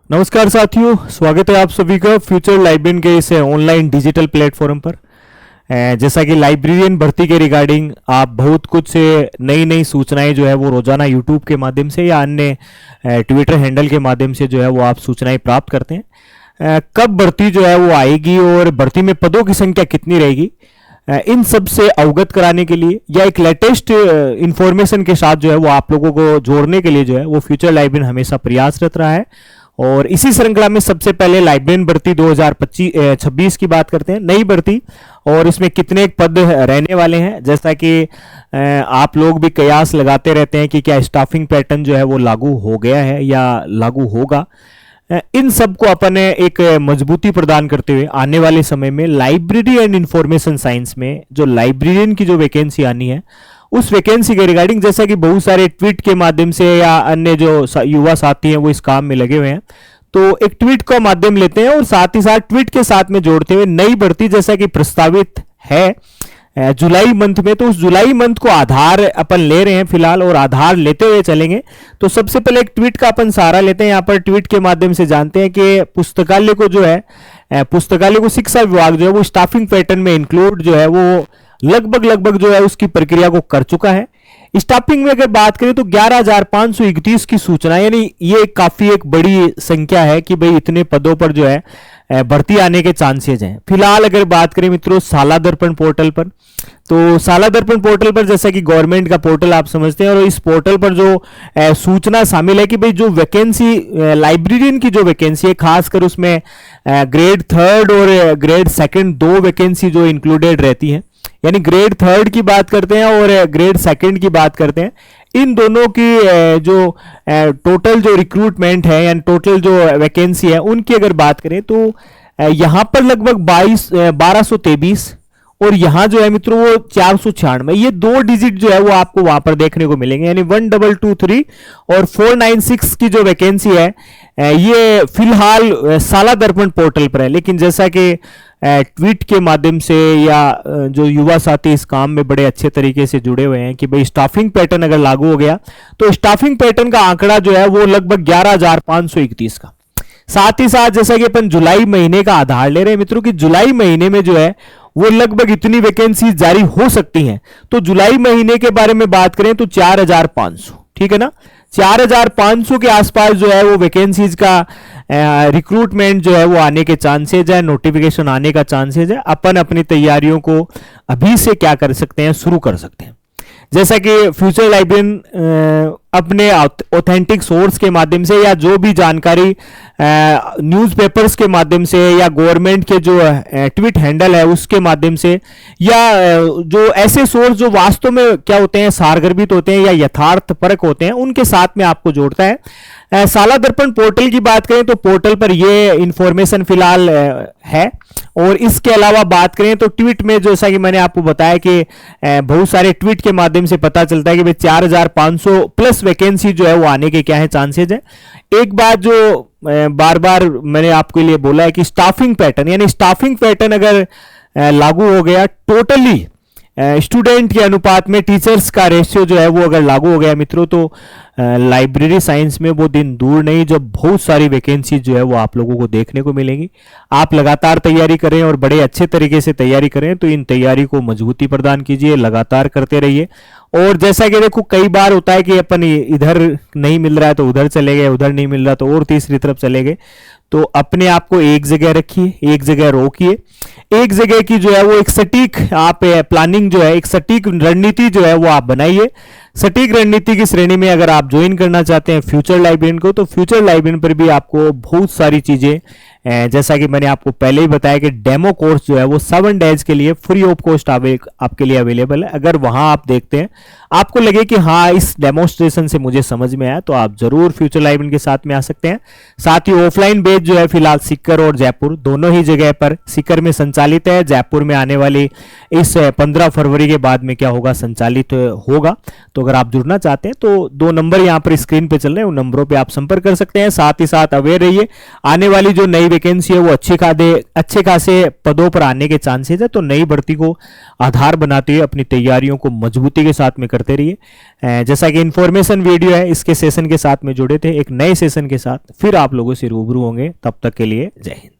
नमस्कार साथियों, स्वागत है आप सभी का फ्यूचर लाइब्रेरियन के इस ऑनलाइन डिजिटल प्लेटफॉर्म पर। जैसा कि लाइब्रेरियन भर्ती के रिगार्डिंग आप बहुत कुछ नई नई सूचनाएं जो है वो रोजाना यूट्यूब के माध्यम से या अन्य ट्विटर हैंडल के माध्यम से जो है वो आप सूचनाएं प्राप्त करते हैं। कब भर्ती जो है वो आएगी और भर्ती में पदों की संख्या कितनी रहेगी, इन सब से अवगत कराने के लिए या एक लेटेस्ट इंफॉर्मेशन के साथ जो है वो आप लोगों को जोड़ने के लिए जो है वो फ्यूचर लाइब्रेरियन हमेशा प्रयासरत रहा है। और इसी श्रृंखला में सबसे पहले लाइब्रेरियन भर्ती 2026 की बात करते हैं, नई भर्ती, और इसमें कितने पद रहने वाले हैं। जैसा कि आप लोग भी कयास लगाते रहते हैं कि क्या स्टाफिंग पैटर्न जो है वो लागू हो गया है या लागू होगा। इन सब को अपन एक मजबूती प्रदान करते हुए आने वाले समय में लाइब्रेरी एंड इंफॉर्मेशन साइंस में जो लाइब्रेरियन की जो वैकेंसी आनी है उस वैकेंसी के रिगार्डिंग, जैसा कि बहुत सारे ट्वीट के माध्यम से या अन्य जो युवा साथी हैं वो इस काम में लगे हुए हैं, तो एक ट्वीट का माध्यम लेते हैं और साथ ही साथ ट्वीट के साथ में जोड़ते हुए नई भर्ती जैसा कि प्रस्तावित है जुलाई मंथ में, तो उस जुलाई मंथ को आधार अपन ले रहे हैं फिलहाल और आधार लेते हुए चलेंगे। तो सबसे पहले एक ट्वीट का अपन सहारा लेते हैं। यहाँ पर ट्वीट के माध्यम से जानते हैं कि पुस्तकालय को जो है पुस्तकालय को शिक्षा विभाग जो है वो स्टाफिंग पैटर्न में इंक्लूड जो है वो लगभग जो है उसकी प्रक्रिया को कर चुका है। स्टाफिंग में अगर बात करें तो 11,531 की सूचना, यानी ये काफी एक बड़ी संख्या है कि भाई इतने पदों पर जो है भर्ती आने के चांसेस हैं। फिलहाल अगर बात करें मित्रों साला दर्पण पोर्टल पर, तो साला दर्पण पोर्टल पर जैसा कि गवर्नमेंट का पोर्टल आप समझते हैं, और इस पोर्टल पर जो सूचना शामिल है कि भाई जो वैकेंसी लाइब्रेरियन की जो वैकेंसी है, खासकर उसमें ग्रेड 3 और ग्रेड 2 दो वैकेंसी जो इंक्लूडेड रहती है, यानी ग्रेड 3 की बात करते हैं और ग्रेड 2 की बात करते हैं। इन दोनों की जो टोटल जो रिक्रूटमेंट है यानी टोटल जो वैकेंसी है उनकी अगर बात करें तो यहां पर लगभग 1223 और यहां जो है मित्रों वो 496, ये दो डिजिट जो है वो आपको वहां पर देखने को मिलेंगे, यानी 1223 और 496 की जो वैकेंसी है ये फिलहाल साला दर्पण पोर्टल पर है। लेकिन जैसा कि ट्वीट के माध्यम से या जो युवा साथी इस काम में बड़े अच्छे तरीके से जुड़े हुए हैं कि भाई स्टाफिंग पैटर्न अगर लागू हो गया तो स्टाफिंग पैटर्न का आंकड़ा जो है वो लगभग 11,531 का। साथ ही साथ जैसा कि अपन जुलाई महीने का आधार ले रहे हैं मित्रों कि जुलाई महीने में जो है वो लगभग इतनी वैकेंसी जारी हो सकती हैं। तो जुलाई महीने के बारे में बात करें तो 4,500, ठीक है ना, 4,500 के आसपास जो है वो वैकेंसीज का रिक्रूटमेंट जो है वो आने के चांसेज है, नोटिफिकेशन आने का चांसेज है। अपन अपनी तैयारियों को अभी से क्या कर सकते हैं, शुरू कर सकते हैं। जैसा कि फ्यूचर लाइब्रेरियन अपने ऑथेंटिक सोर्स के माध्यम से या जो भी जानकारी न्यूज़पेपर्स के माध्यम से या गवर्नमेंट के जो ट्वीट हैंडल है उसके माध्यम से या जो ऐसे सोर्स जो वास्तव में क्या होते हैं, सारगर्भित होते हैं या यथार्थ परक होते हैं, उनके साथ में आपको जोड़ता है। साला दर्पण पोर्टल की बात करें तो पोर्टल पर ये इंफॉर्मेशन फिलहाल है। और इसके अलावा बात करें तो ट्वीट में जैसा कि मैंने आपको बताया कि बहुत सारे ट्वीट के माध्यम से पता चलता है कि भाई 4,500 प्लस वैकेंसी जो है वो आने के क्या है चांसेज है। एक बात जो बार बार मैंने आपके लिए बोला है कि स्टाफिंग पैटर्न, यानी स्टाफिंग पैटर्न अगर लागू हो गया टोटली स्टूडेंट के अनुपात में टीचर्स का रेशियो जो है वो अगर लागू हो गया मित्रों, तो लाइब्रेरी साइंस में वो दिन दूर नहीं जब बहुत सारी वैकेंसी जो है वो आप लोगों को देखने को मिलेंगी। आप लगातार तैयारी करें और बड़े अच्छे तरीके से तैयारी करें, तो इन तैयारी को मजबूती प्रदान कीजिए, लगातार करते रहिए। और जैसा कि देखो कई बार होता है कि अपन इधर नहीं मिल रहा है तो उधर चले गए, उधर नहीं मिल रहा तो और तीसरी तरफ चले गए। तो अपने आप को एक जगह रखिए, एक जगह रोकिए, एक जगह की जो है वो एक सटीक आप प्लानिंग जो है, एक सटीक रणनीति जो है वो आप बनाइए। सटीक रणनीति की श्रेणी में अगर आप ज्वाइन करना चाहते हैं फ्यूचर लाइब्रेरियन को, तो फ्यूचर लाइब्रेरियन पर भी आपको बहुत सारी चीजें जैसा कि मैंने आपको पहले ही बताया कि डेमो कोर्स जो है वो 7 डेज के लिए फ्री ऑफ कॉस्ट आपके लिए अवेलेबल है। अगर वहां आप देखते हैं आपको लगे कि हाँ इस डेमोस्ट्रेशन से मुझे समझ में आया, तो आप जरूर फ्यूचर लाइब्रेरियन के साथ में आ सकते हैं। साथ ही ऑफलाइन बैच जो है फिलहाल सीकर और जयपुर दोनों ही जगह पर, सीकर में संचालित है, जयपुर में आने वाली इस 15 फरवरी के बाद में क्या होगा, संचालित होगा। तो अगर आप जुड़ना चाहते हैं तो 2 नंबर यहाँ पर स्क्रीन पे चल रहे हैं, उन नंबरों पे आप संपर्क कर सकते हैं। साथ ही साथ अवेयर रहिए, आने वाली जो नई वैकेंसी है वो अच्छे खासे पदों पर आने के चांसेस है। तो नई भर्ती को आधार बनाते हुए अपनी तैयारियों को मजबूती के साथ में करते रहिए। जैसा कि इंफॉर्मेशन वीडियो है, इसके सेशन के साथ में जुड़े थे, एक नए सेशन के साथ फिर आप लोगों से रूबरू होंगे। तब तक के लिए जय हिंद।